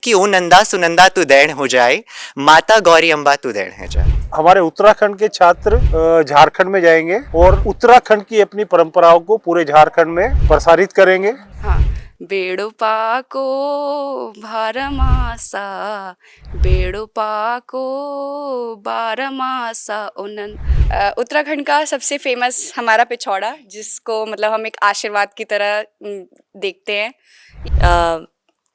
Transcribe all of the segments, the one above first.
कि ओ नंदा सुनंदा तू दैण हो जाए, माता गौरी अम्बा तू दैण है जाए। हमारे उत्तराखंड के छात्र झारखंड में जाएंगे और उत्तराखंड की अपनी परंपराओं को पूरे झारखंड में प्रसारित करेंगे। हाँ, बेड़ुपाको भारमासा, बेड़ुपाको बारमासा उनन। उत्तराखंड का सबसे फेमस हमारा पिछौड़ा, जिसको मतलब हम एक आशीर्वाद की तरह देखते हैं।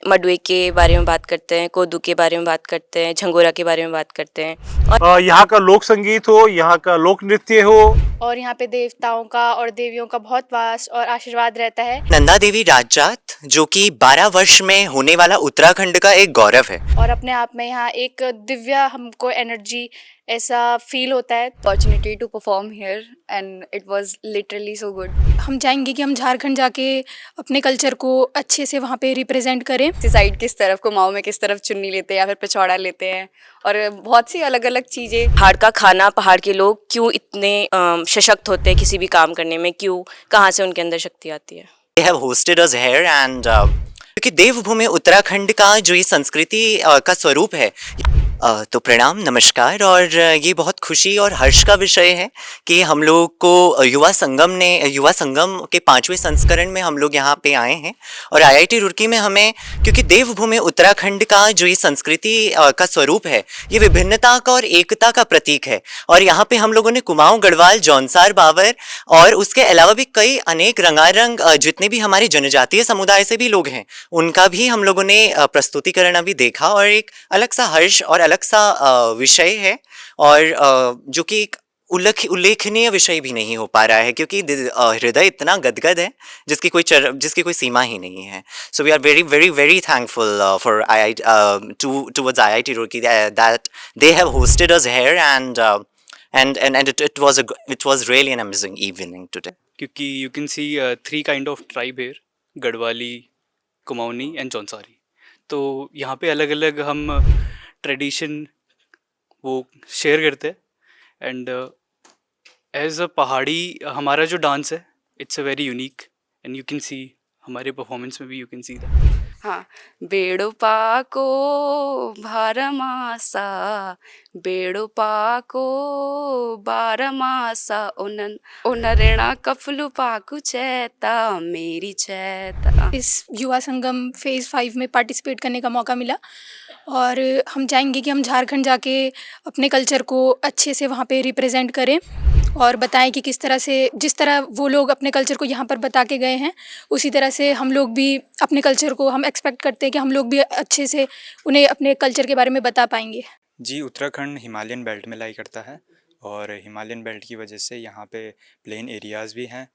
मडवे के बारे में बात करते हैं, कोदू के बारे में बात करते हैं, झंगोरा के बारे में बात करते हैं। और यहाँ का लोक संगीत हो, यहाँ का लोक नृत्य हो, और यहाँ पे देवताओं का और देवियों का बहुत वास और आशीर्वाद रहता है। नंदा देवी राजजात जो कि 12 वर्ष में होने वाला उत्तराखंड का एक गौरव है। और अपने आप में यहाँ एक दिव्य हमको एनर्जी ऐसा फील होता है। Opportunity to perform here and it was literally so good. हम चाहेंगे कि हम झारखंड जाके अपने कल्चर को अच्छे से वहाँ पे रिप्रेजेंट करें। साइड किस तरफ कुमाऊं में किस तरफ चुन्नी लेते हैं या फिर पिछौड़ा लेते हैं, और बहुत सी अलग अलग चीज़ें। पहाड़ का खाना, पहाड़ के लोग क्यों इतने सशक्त होते हैं किसी भी काम करने में, क्यों, कहाँ से उनके अंदर शक्ति आती है। They have hosted us here and क्योंकि देवभूमि उत्तराखंड का जो ये संस्कृति का स्वरूप है, तो प्रणाम, नमस्कार। और ये बहुत खुशी और हर्ष का विषय है कि हम लोग को युवा संगम के 5वें संस्करण में हम लोग यहाँ पे आए हैं और आईआईटी रुड़की में हमें, क्योंकि देवभूमि उत्तराखंड का जो ये संस्कृति का स्वरूप है, ये विभिन्नता का और एकता का प्रतीक है। और यहाँ पे हम लोगों ने कुमाऊं, गढ़वाल, जौनसार, बावर और उसके अलावा भी कई अनेक रंगारंग जितने भी हमारे जनजातीय समुदाय से भी लोग हैं, उनका भी हम लोगों ने प्रस्तुतिकरण अभी देखा और एक अलग सा हर्ष और अलग सा विषय है, और जो कि एक उल्लेखनीय विषय भी नहीं हो पा रहा है, क्योंकि हृदय इतना गदगद है जिसकी कोई सीमा ही नहीं है। So we are very very very thankful for towards IIT Roorkee that they have hosted us here and it was really an amazing evening today. क्योंकि you can see 3 kind of tribe here, Garhwali, Kumaoni and Jaunsari. तो यहाँ पे अलग अलग हम tradition वो share करते हैं। एंड एज अ पहाड़ी हमारा जो डांस है, it's a very unique and you can see हमारे परफॉर्मेंस में भी यू कैन सी दैट। हाँ, बेड़ुपाको भारमासा, बेड़ुपाको बारमासा उनन, उनरेणा कफलु पाकु चैता मेरी चैता। इस युवा संगम फेज़ 5 में पार्टिसिपेट करने का मौका मिला और हम चाहेंगे कि हम झारखंड जाके अपने कल्चर को अच्छे से वहाँ पे रिप्रेजेंट करें और बताएं कि किस तरह से, जिस तरह वो लोग अपने कल्चर को यहाँ पर बता के गए हैं, उसी तरह से हम लोग भी अपने कल्चर को, हम एक्सपेक्ट करते हैं कि हम लोग भी अच्छे से उन्हें अपने कल्चर के बारे में बता पाएंगे। जी, उत्तराखंड हिमालयन बेल्ट में लाई करता है और हिमालयन बेल्ट की वजह से यहाँ पे प्लेन एरियाज़ भी हैं,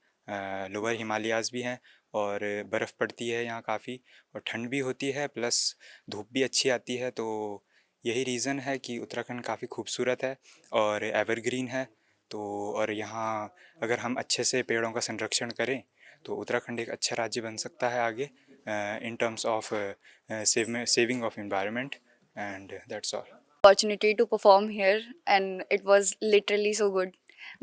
लोअर हिमालयाज़ भी हैं और बर्फ़ पड़ती है यहाँ काफ़ी और ठंड भी होती है, प्लस धूप भी अच्छी आती है। तो यही रीज़न है कि उत्तराखंड काफ़ी खूबसूरत है और एवरग्रीन है। तो और यहाँ अगर हम अच्छे से पेड़ों का संरक्षण करें तो उत्तराखंड एक अच्छा राज्य बन सकता है आगे, in terms of saving of environment, and that's all. Opportunity to perform here and it was literally so good.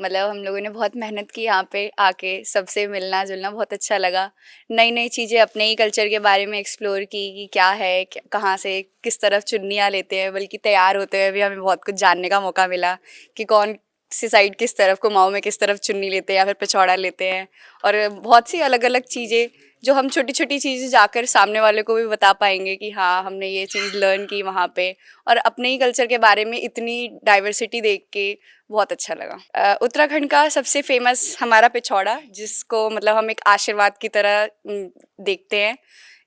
मतलब हम लोगों ने बहुत मेहनत की यहाँ पे आके, सबसे मिलना जुलना बहुत अच्छा लगा। नई नई चीज़ें अपने ही कल्चर के बारे में एक्सप्लोर की कि क्या है, कहाँ से किस तरफ चुन्नियाँ लेते हैं, बल्कि तैयार होते हुए भी हमें बहुत कुछ जानने का मौका मिला कि कौन सी साइड किस तरफ, कुमाऊं में किस तरफ चुन्नी लेते हैं या फिर पिछौड़ा लेते हैं, और बहुत सी अलग अलग चीज़ें जो हम छोटी छोटी चीज़ें जाकर सामने वाले को भी बता पाएंगे कि हाँ हमने ये चीज़ लर्न की वहाँ पे, और अपने ही कल्चर के बारे में इतनी डाइवर्सिटी देख के बहुत अच्छा लगा। उत्तराखंड का सबसे फेमस हमारा पिछौड़ा, जिसको मतलब हम एक आशीर्वाद की तरह देखते हैं,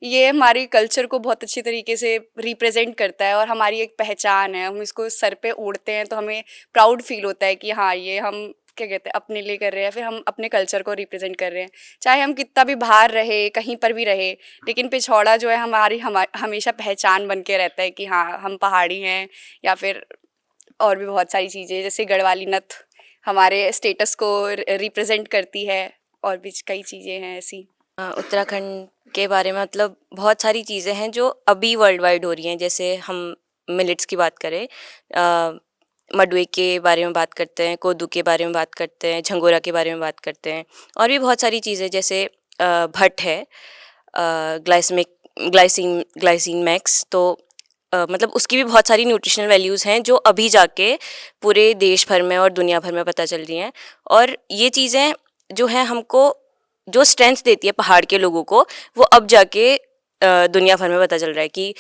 ये हमारी कल्चर को बहुत अच्छी तरीके से रिप्रेजेंट करता है और हमारी एक पहचान है। हम इसको सर पे ओढ़ते हैं तो हमें प्राउड फील होता है कि हाँ ये हम क्या कहते हैं अपने लिए कर रहे हैं, फिर हम अपने कल्चर को रिप्रेजेंट कर रहे हैं। चाहे हम कितना भी बाहर रहे, कहीं पर भी रहे, लेकिन पिछौड़ा जो है हमारी हमेशा पहचान बन के रहता है कि हाँ हम पहाड़ी हैं, या फिर और भी बहुत सारी चीज़ें जैसे गढ़वाली नथ हमारे स्टेटस को रिप्रेजेंट करती है, और भी कई चीज़ें हैं ऐसी। उत्तराखंड के बारे में मतलब बहुत सारी चीज़ें हैं जो अभी वर्ल्ड वाइड हो रही हैं। जैसे हम मिलेट्स की बात करें, मडवे के बारे में बात करते हैं, कोदू के बारे में बात करते हैं, झंगोरा के बारे में बात करते हैं, और भी बहुत सारी चीज़ें जैसे भट्ट है, ग्लाइसिन मैक्स। तो मतलब उसकी भी बहुत सारी न्यूट्रिशनल वैल्यूज़ हैं जो अभी जाके पूरे देश भर में और दुनिया भर में पता चल रही हैं। और ये चीज़ें जो हैं हमको जो स्ट्रेंथ देती है पहाड़ के लोगों को, वो अब जाके दुनिया भर में पता चल रहा है कि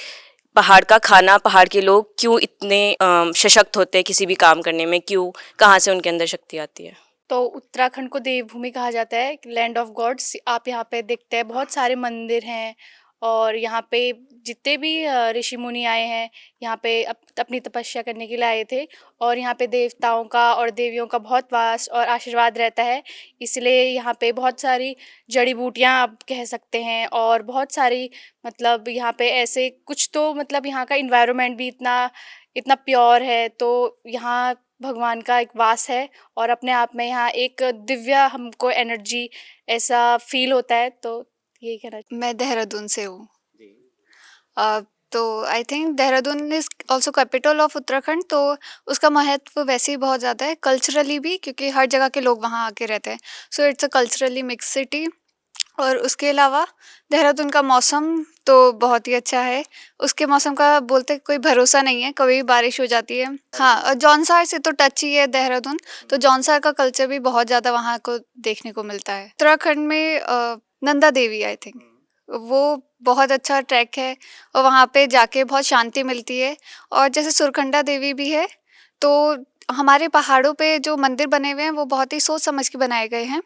पहाड़ का खाना, पहाड़ के लोग क्यों इतने सशक्त होते हैं किसी भी काम करने में, क्यों, कहाँ से उनके अंदर शक्ति आती है। तो उत्तराखंड को देवभूमि कहा जाता है, लैंड ऑफ गॉड्स। आप यहाँ पे देखते हैं बहुत सारे मंदिर हैं और यहाँ पे जितने भी ऋषि मुनि आए हैं यहाँ पे अपनी तपस्या करने के लिए आए थे, और यहाँ पे देवताओं का और देवियों का बहुत वास और आशीर्वाद रहता है। इसलिए यहाँ पे बहुत सारी जड़ी बूटियाँ आप कह सकते हैं, और बहुत सारी मतलब यहाँ पे ऐसे कुछ, तो मतलब यहाँ का इन्वायरमेंट भी इतना इतना प्योर है, तो यहाँ भगवान का एक वास है और अपने आप में यहाँ एक दिव्य हमको एनर्जी ऐसा फील होता है। तो यही कहना। मैं देहरादून से हूँ। तो I think Dehradun is also capital of Uttarakhand, तो उसका महत्व वैसे ही बहुत ज़्यादा है, कल्चरली भी, क्योंकि हर जगह के लोग वहाँ आके रहते हैं। So it's a culturally mix city. और उसके अलावा देहरादून का मौसम तो बहुत ही अच्छा है। उसके मौसम का बोलते कोई भरोसा नहीं है, कभी भी बारिश हो जाती है। हाँ, और जौनसार से तो टच ही है देहरादून, तो जौनसार का कल्चर भी बहुत ज़्यादा वहाँ को देखने को मिलता है। उत्तराखंड में नंदा देवी, आई थिंक वो बहुत अच्छा ट्रैक है और वहाँ पे जाके बहुत शांति मिलती है। और जैसे सुरखंडा देवी भी है, तो हमारे पहाड़ों पे जो मंदिर बने हुए हैं वो बहुत ही सोच समझ के बनाए गए हैं,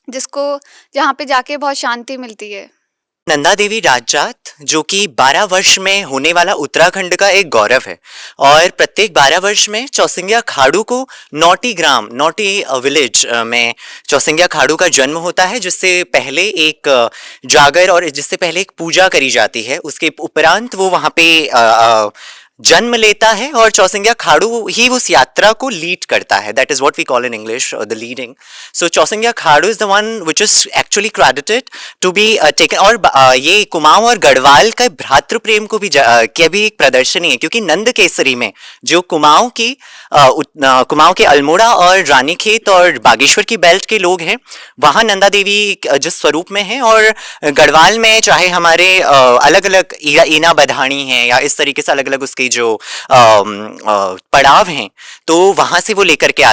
जिसको जहाँ पे जाके बहुत शांति मिलती है। नंदा देवी राजजात जो कि 12 वर्ष में होने वाला उत्तराखंड का एक गौरव है, और प्रत्येक 12 वर्ष में चौसिंग्या खाड़ू को नौटी ग्राम, नौटी विलेज में चौसिंग्या खाड़ू का जन्म होता है, जिससे पहले एक जागर और जिससे पहले एक पूजा करी जाती है। उसके उपरांत वो वहाँ पे जन्म लेता है और चौसिंग्या खाड़ू ही उस यात्रा को लीड करता है। That is what we call in English the leading. So Chausingya Khadu is the one which is actually credited to be taken. और ये कुमाऊं और गढ़वाल का भ्रातृ प्रेम को भी की भी एक प्रदर्शनी है, क्योंकि नंद केसरी में जो कुमाऊं कुमाऊं के अल्मोड़ा और रानीखेत और बागेश्वर की बेल्ट के लोग हैं, वहाँ नंदा देवी जिस स्वरूप में है, और गढ़वाल में चाहे हमारे अलग अलग ईना बधानी है या इस तरीके से अलग अलग उसके जो पड़ाव हैं, तो वहां से वो लेकर के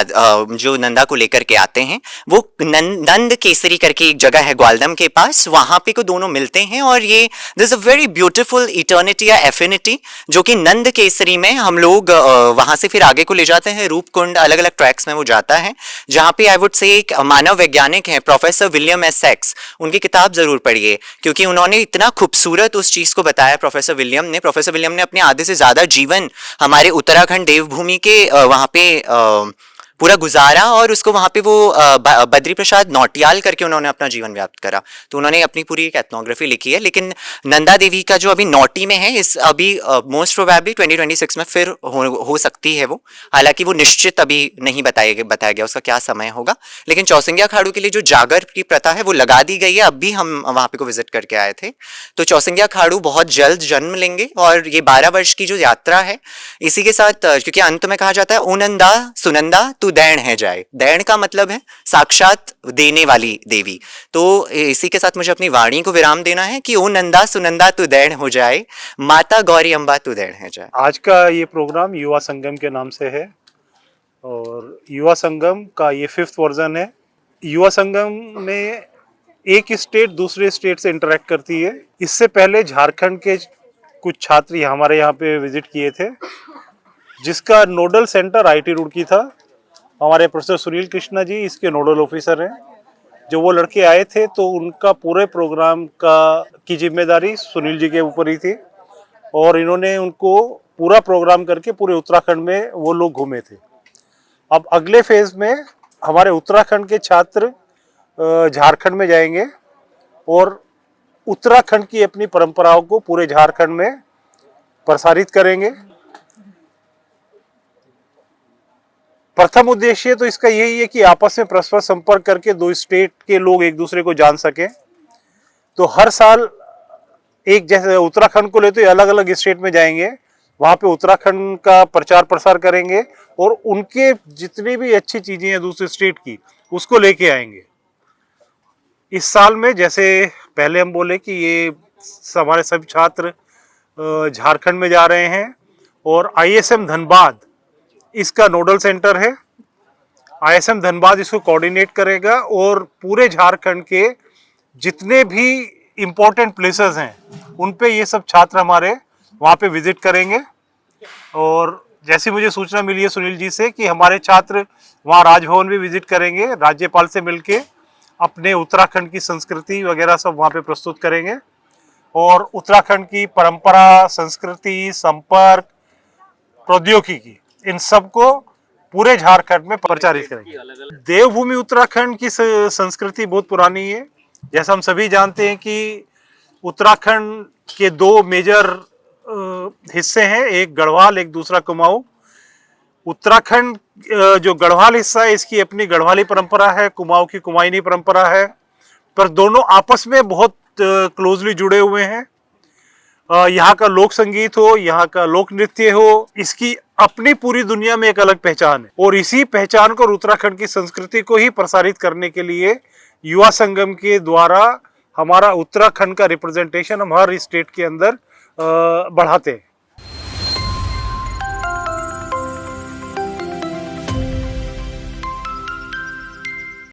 जो नंदा को लेकर के आते हैं, वो नंद केसरी करके एक जगह है ग्वालदम के पास, वहां पे को दोनों मिलते हैं। और ये this a very beautiful eternity या एफिनिटी, जो कि नंद केसरी में हम लोग वहां से फिर आगे को ले जाते हैं। रूपकुंड अलग अलग ट्रैक्स में वो जाता है, जहाँ पे आई वुड से एक मानव वैज्ञानिक है प्रोफेसर विलियम एस सेक्स, उनकी किताब जरूर पढ़िए, क्योंकि उन्होंने इतना खूबसूरत उस चीज को बताया। प्रोफेसर विलियम ने अपने आधे से ज्यादा जीवन हमारे उत्तराखंड देवभूमि के वहाँ पे पूरा गुजारा, और उसको वहाँ पे वो बद्री प्रसाद नौटियाल करके उन्होंने अपना जीवन व्याप्त करा। तो उन्होंने अपनी पूरी एक एथनोग्राफी लिखी है। लेकिन नंदा देवी का जो अभी नौटी में है, इस अभी मोस्ट प्रोबेबली 2026 में फिर हो सकती है वो, हालांकि वो निश्चित अभी नहीं बताया गया उसका क्या समय होगा। लेकिन चौसिंग्या खाड़ू के लिए जो जागर की प्रथा है वो लगा दी गई है। अभी हम वहाँ पे को विजिट करके आए थे, तो चौसिंग्या खाड़ू बहुत जल्द जन्म लेंगे। और ये 12 वर्ष की जो यात्रा है, इसी के साथ, क्योंकि अंत में कहा जाता है ओ नंदा सुनंदा तू दैन है जाए, दैन का मतलब है साक्षात देने वाली देवी। तो इसी के साथ मुझे अपनी वाणी को विराम देना है कि ओ नंदा सुनंदा तू दैन हो जाए, माता गौरी अम्बा तू दैन है जाए। आज का ये प्रोग्राम युवा संगम के नाम से है, और युवा संगम का ये 5th वर्जन है। युवा संगम में एक स्टेट दूसरे स्टेट से इंटरेक्ट करती है। इससे पहले झारखंड के कुछ छात्र हमारे यहाँ पे विजिट किए थे, जिसका नोडल सेंटर IIT रुड़की था। हमारे प्रोफेसर सुनील कृष्णा जी इसके नोडल ऑफिसर हैं। जो वो लड़के आए थे, तो उनका पूरे प्रोग्राम की जिम्मेदारी सुनील जी के ऊपर ही थी, और इन्होंने उनको पूरा प्रोग्राम करके पूरे उत्तराखंड में वो लोग घूमे थे। अब अगले फेज में हमारे उत्तराखंड के छात्र झारखंड में जाएंगे और उत्तराखंड की अपनी परंपराओं को पूरे झारखंड में प्रसारित करेंगे। प्रथम उद्देश्य तो इसका यही है कि आपस में परस्पर संपर्क करके दो स्टेट के लोग एक दूसरे को जान सकें। तो हर साल एक, जैसे उत्तराखंड को लेते अलग अलग स्टेट में जाएंगे, वहाँ पे उत्तराखंड का प्रचार प्रसार करेंगे और उनके जितनी भी अच्छी चीज़ें हैं दूसरे स्टेट की, उसको लेके आएंगे। इस साल में जैसे पहले हम बोले कि ये हमारे सभी छात्र झारखंड में जा रहे हैं, और ISM धनबाद इसका नोडल सेंटर है। ISM धनबाद इसको कोऑर्डिनेट करेगा और पूरे झारखंड के जितने भी इम्पोर्टेंट प्लेसेस हैं उन पे ये सब छात्र हमारे वहाँ पे विजिट करेंगे। और जैसी मुझे सूचना मिली है सुनील जी से कि हमारे छात्र वहाँ राजभवन भी विजिट करेंगे, राज्यपाल से मिलके अपने उत्तराखंड की संस्कृति वगैरह सब वहाँ पे प्रस्तुत करेंगे और उत्तराखंड की परंपरा, संस्कृति, संपर्क, प्रौद्योगिकी इन सब को पूरे झारखंड में प्रचारित करेंगे। देवभूमि उत्तराखंड की संस्कृति बहुत पुरानी है। जैसा हम सभी जानते हैं कि उत्तराखंड के दो मेजर हिस्से हैं, एक गढ़वाल, एक दूसरा कुमाऊं। उत्तराखंड जो गढ़वाल हिस्सा है इसकी अपनी गढ़वाली परंपरा है, कुमाऊं की कुमाऊनी परंपरा है, पर दोनों आपस में बहुत क्लोजली जुड़े हुए हैं। यहाँ का लोक संगीत हो, यहाँ का लोक नृत्य हो, इसकी अपनी पूरी दुनिया में एक अलग पहचान है और इसी पहचान को उत्तराखंड की संस्कृति को ही प्रसारित करने के लिए युवा संगम के द्वारा हमारा उत्तराखंड का रिप्रेजेंटेशन हम हर स्टेट के अंदर बढ़ाते हैं।